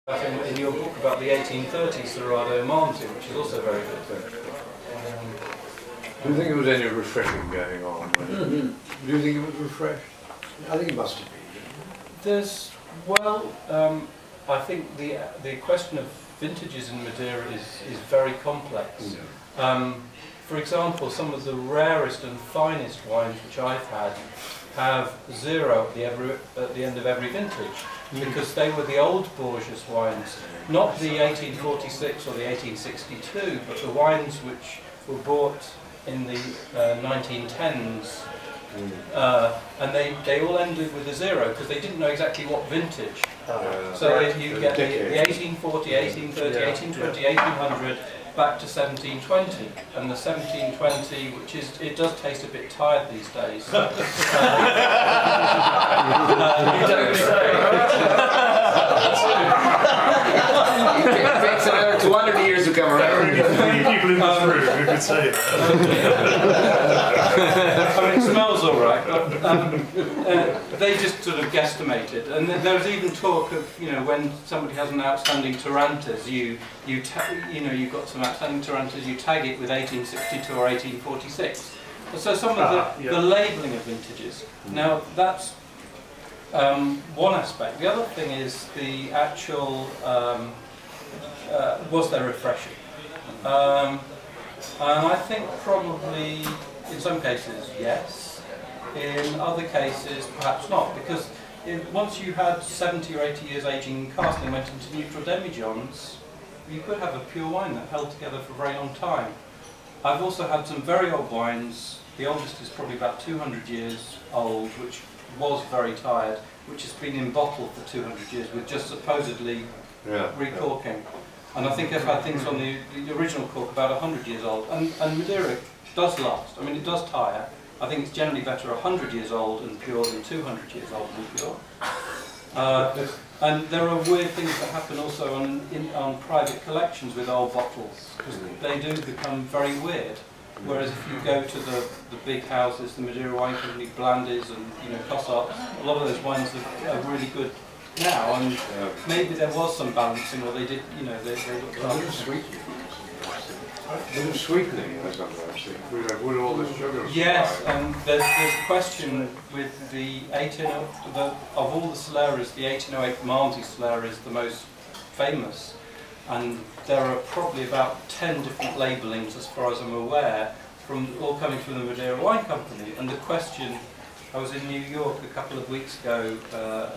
I think in your book about the 1830s Cerrado Monte, which is also very good. Do you think there was any refreshing going on? Do you think it was refreshed? I think it must have been. There's, I think the question of vintages in Madeira is very complex. For example, some of the rarest and finest wines which I've had have 0 at the end of every vintage, because they were the old Borges wines, not the 1846 or the 1862, but the wines which were bought in the 1910s, and they all ended with a 0 because they didn't know exactly what vintage. So you get the 1840, 1830, 1820, 1800 back to 1720, and the 1720, which is, it does taste a bit tired these days. You don't say. It takes another 200 years to come around. People in this room who could say it. I mean, it smells all right, but they just sort of guesstimated. And there was even talk of, when somebody has an outstanding Tarantas, you've got some outstanding Tarantas, you tag it with 1862 or 1846. So some of the labelling of vintages. Now that's one aspect. The other thing is the actual, was there refreshing? And I think probably in some cases yes, in other cases perhaps not, because once you had 70 or 80 years aging in cask and went into neutral demijohns, you could have a pure wine that held together for a very long time. I've also had some very old wines. The oldest is probably about 200 years old, which was very tired, which has been in bottle for 200 years with just supposedly recorking. And I think I've had things on the original cork about 100 years old. And Madeira does last. I mean, it does tire. I think it's generally better 100 years old and pure than 200 years old and pure. And there are weird things that happen also on private collections with old bottles, because they do become very weird. Whereas if you go to the big houses, the Madeira Wine Company, Blandis and Cossarts, a lot of those wines are really good now, and maybe there was some balancing, or they did, they looked like sweetening. A bit of sweetening, as I'm saying. Would all this sugar? Yes, and there's a question with the 1808, of all the Soleras, the 1808 Malmsey Solera is the most famous, and there are probably about 10 different labellings, as far as I'm aware, all coming from the Madeira Wine Company. And the question, I was in New York a couple of weeks ago,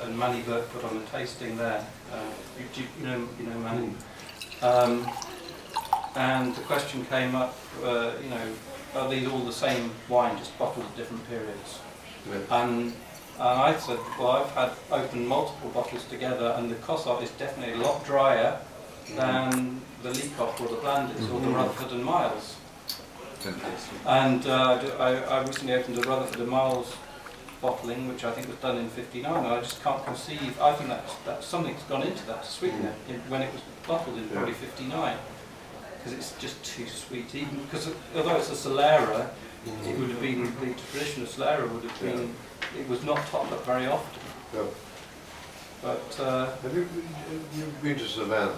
and Manny Burke put on a tasting there. You know Manny. And the question came up, are these all the same wine, just bottled at different periods? And I said, well, I've had opened multiple bottles together, and the Cossart is definitely a lot drier than the Leacock or the Blandis or the Rutherford and Miles. And I recently opened the Rutherford and Miles bottling, which I think was done in '59, and I just can't conceive. I think that's something's gone into that to sweeten it when it was bottled in probably '59, because it's just too sweet. Even because although it's a Solera, it would have been the traditional Solera would have been. It was not topped up very often. But have you been to Savannah?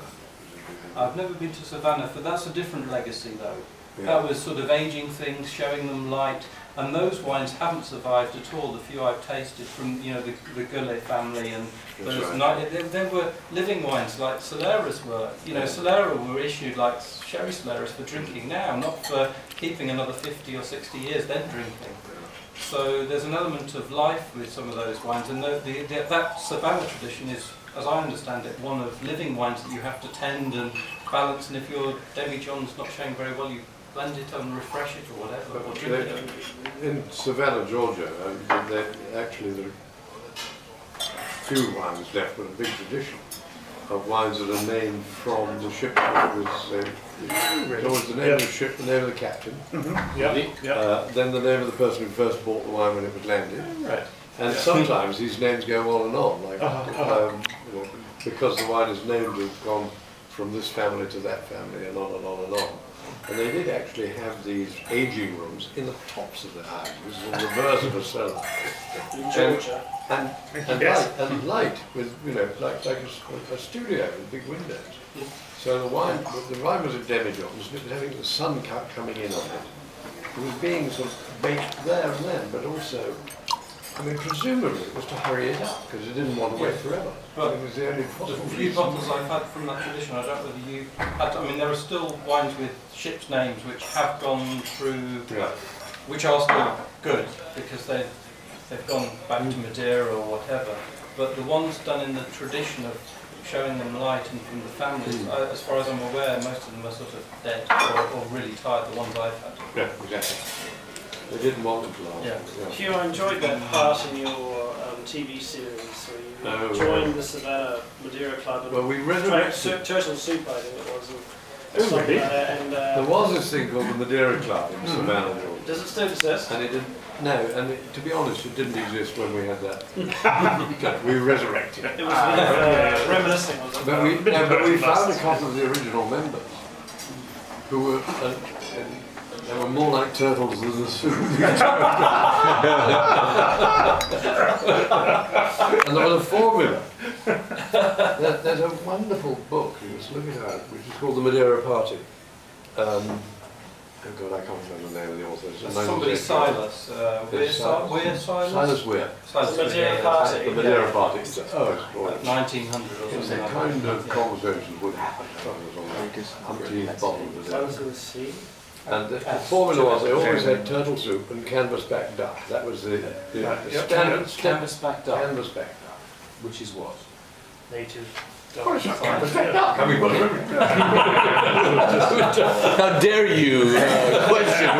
I've never been to Savannah, but that's a different legacy though. That was sort of aging things, showing them light, and those wines haven't survived at all. The few I've tasted from the Goulet family, and there were living wines like Soleras were. Solera were issued like sherry Soleras for drinking now, not for keeping another 50 or 60 years then drinking. So there's an element of life with some of those wines, and that Savannah tradition is, as I understand it, one of living wines that you have to tend and balance, and if your demijohn's not showing very well, you blend it and refresh it or whatever, or drink it. In Savannah, Georgia, actually there are few wines left, but a big tradition of wines that are named from the ship that was always the name of the ship, the name of the captain, then the name of the person who first bought the wine when it was landed, and sometimes these names go on and on, like because the wine is named to have gone from this family to that family, and on and on and on. And they did actually have these aging rooms in the tops of the houses, on the reverse of a cellar. In Georgia. And light with, you know, like a studio with big windows. So the wine was a demijohn, so it was having the sun coming in on it. It was being sort of baked there and then, but also, I mean, presumably it was to hurry it up because it didn't want to wait forever. But it was the only the possible few reason. bottles I've had from that tradition, I don't know whether you had, I mean, there are still wines with ships' names which have gone through, which are still good because they've gone back to Madeira or whatever. But the ones done in the tradition of showing them light and from the families, as far as I'm aware, most of them are sort of dead or really tired, the ones I've had. Yeah, exactly. They didn't want them to last. Yeah. Hugh, I enjoyed that part in your TV series where you joined the Savannah Madeira Club and well, we resurrected turtle soup, I think it was. Oh, really? And, there was this thing called the Madeira Club in Savannah, Georgia. does it still exist? And it didn't, no, and to be honest, it didn't exist when we had that. We resurrected it. It was reminiscing, was it? But we found a couple of the original members who were, they were more like turtles than the soup. And there was a formula. There's a wonderful book, you must look it out, which is called The Madeira Party. Oh God, I can't remember the name of the author. It's Somebody Silas, Weir Silas? Silas Weir. Silas The Madeira Weir, Party. The Madeira Party. Oh, it's glorious. 1900 or It was something a like kind that. of conversation with umpteenth bottle of Madeira. Silence in the Sea. And the formula was they always had turtle soup and canvasback duck. That was the standard Canvasback duck, canvasback duck. which is what? Native. Of course, not canvasback duck. I mean, How dare you question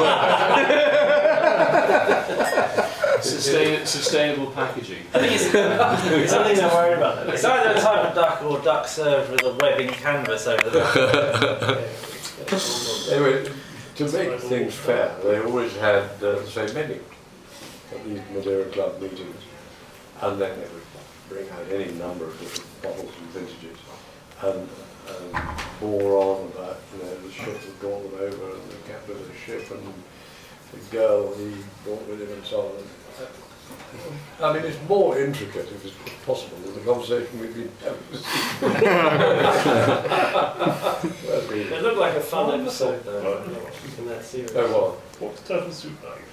sustainable packaging. I think it's something I'm worried about. It's either a type of duck or duck served with a webbing canvas over the back. anyway, to make things fair, they always had the same menu at these Madeira Club meetings, and then they would bring out any number of different bottles and vintages, and bore on about, you know, the ship had gone them over, and the captain of the ship, and the girl he brought with him, and so on. I mean, it's more intricate, if it's possible, than the conversation we've been having. It looked like a fun episode, though, in that series. Oh, What's turtle soup like?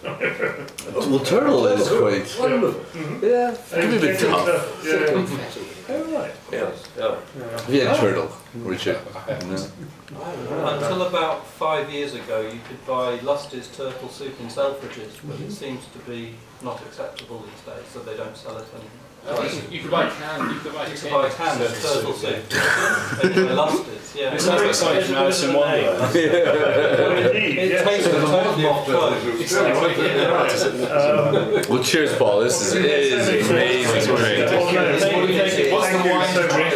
Well, turtle is quite. wonderful. Yeah, it can be a bit tough. Yeah. Oh, right. Yes, yeah. Have you had turtle, Richard? No. Until about 5 years ago, you could buy Lusty's turtle soup in Selfridges, but it seems to be not acceptable these days, so they don't sell it anymore. You could buy canned, you could buy canned turtle soup. Lusty's, yeah. It sounds like something from Alice in Wonderland. Indeed, It yes. tastes totally off close. Well, cheers, Paul. This is amazing. Great. What's the wine so great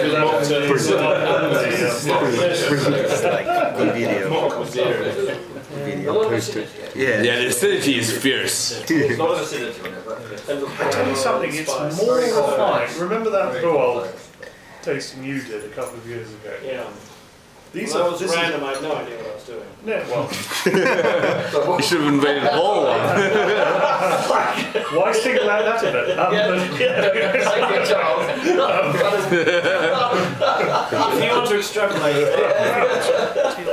with Yeah, the acidity is fierce. There's a lot of acidity in it, but I tell you something, it's more refined. Remember that Boal tasting you did a couple of years ago? yeah. These Well, are that was this random, I had no idea what I was doing. Yeah, well, You should have invited Paul on. why single out that event? If you want to extrapolate,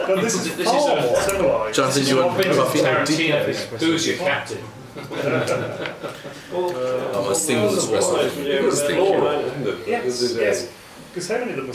But this is far more civilized. Johnson, you want coffee? Tarantino, who's your captain? Oh, a single espresso. Floral, isn't it? Yes, This is yes. Because how many of them are